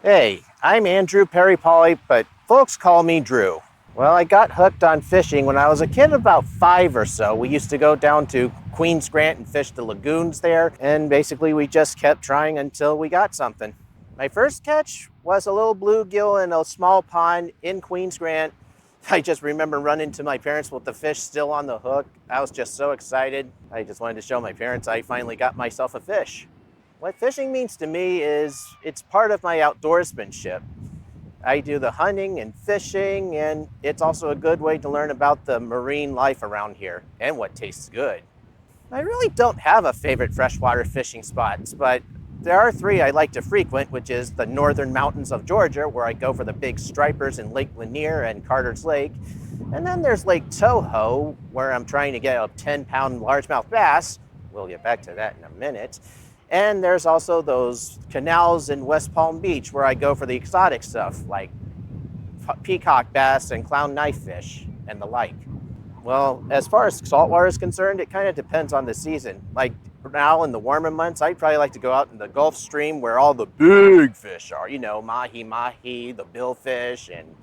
Hey, I'm Andrew Perry Pawley, but folks call me Drew. Well, I got hooked on fishing when I was a kid, about 5 or so. We used to go down to Queens Grant and fish the lagoons there, and basically we just kept trying until we got something. My first catch was a little bluegill in a small pond in Queens Grant. I just remember running to my parents with the fish still on the hook. I was just so excited. I just wanted to show my parents I finally got myself a fish. What fishing means to me is it's part of my outdoorsmanship. I do the hunting and fishing, and it's also a good way to learn about the marine life around here and what tastes good. I really don't have a favorite freshwater fishing spots, but there are three I like to frequent, which is the northern mountains of Georgia, where I go for the big stripers in Lake Lanier and Carter's Lake. And then there's Lake Toho, where I'm trying to get a 10-pound largemouth bass. We'll get back to that in a minute. And there's also those canals in West Palm Beach where I go for the exotic stuff like peacock bass and clown knifefish and the like. Well, as far as saltwater is concerned, it kind of depends on the season. Like now in the warmer months, I'd probably like to go out in the Gulf Stream where all the big fish are, mahi-mahi, the billfish and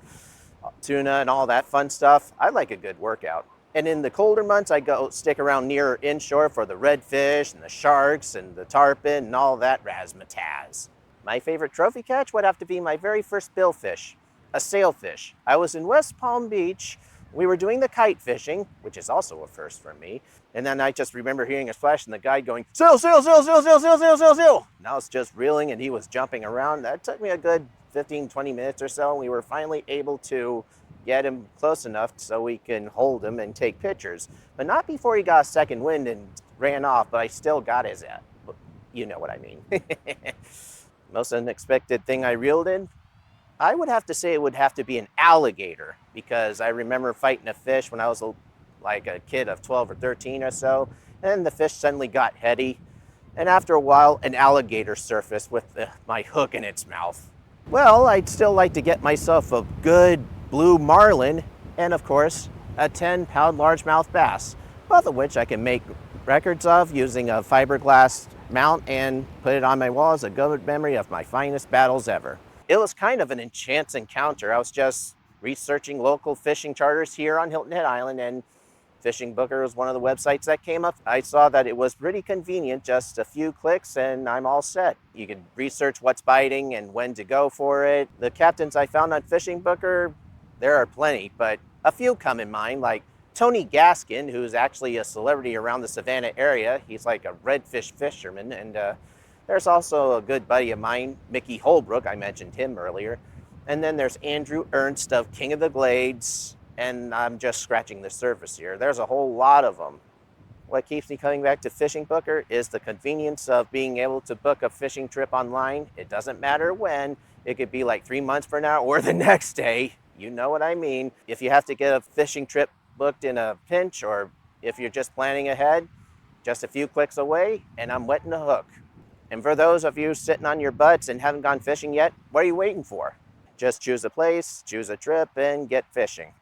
tuna and all that fun stuff. I like a good workout. And in the colder months, I go stick around near inshore for the redfish and the sharks and the tarpon and all that razzmatazz. My favorite trophy catch would have to be my very first billfish, a sailfish. I was in West Palm Beach. We were doing the kite fishing, which is also a first for me. And then I just remember hearing a splash and the guide going, sail, sail, sail, sail, sail, sail, sail, sail, sail. And I was just reeling and he was jumping around. That took me a good 15, 20 minutes or so. And we were finally able to get him close enough so we can hold him and take pictures. But not before he got a second wind and ran off, but I still got his ass. You know what I mean. Most unexpected thing I reeled in? I would have to say it would have to be an alligator, because I remember fighting a fish when I was like a kid of 12 or 13 or so, and the fish suddenly got heady. And after a while, an alligator surfaced with my hook in its mouth. Well, I'd still like to get myself a good blue marlin, and of course, a 10-pound largemouth bass, both of which I can make records of using a fiberglass mount and put it on my wall as a good memory of my finest battles ever. It was kind of an chance encounter. I was just researching local fishing charters here on Hilton Head Island, and Fishing Booker was one of the websites that came up. I saw that it was pretty convenient, just a few clicks and I'm all set. You can research what's biting and when to go for it. The captains I found on Fishing Booker, there are plenty, but a few come in mind, like Tony Gaskin, who's actually a celebrity around the Savannah area. He's like a redfish fisherman. And there's also a good buddy of mine, Mickey Holbrook. I mentioned him earlier. And then there's Andrew Ernst of King of the Glades. And I'm just scratching the surface here. There's a whole lot of them. What keeps me coming back to Fishing Booker is the convenience of being able to book a fishing trip online. It doesn't matter when. It could be like 3 months from now or the next day. You know what I mean. If you have to get a fishing trip booked in a pinch, or if you're just planning ahead, just a few clicks away and I'm wetting the hook. And for those of you sitting on your butts and haven't gone fishing yet, what are you waiting for? Just choose a place, choose a trip, and get fishing.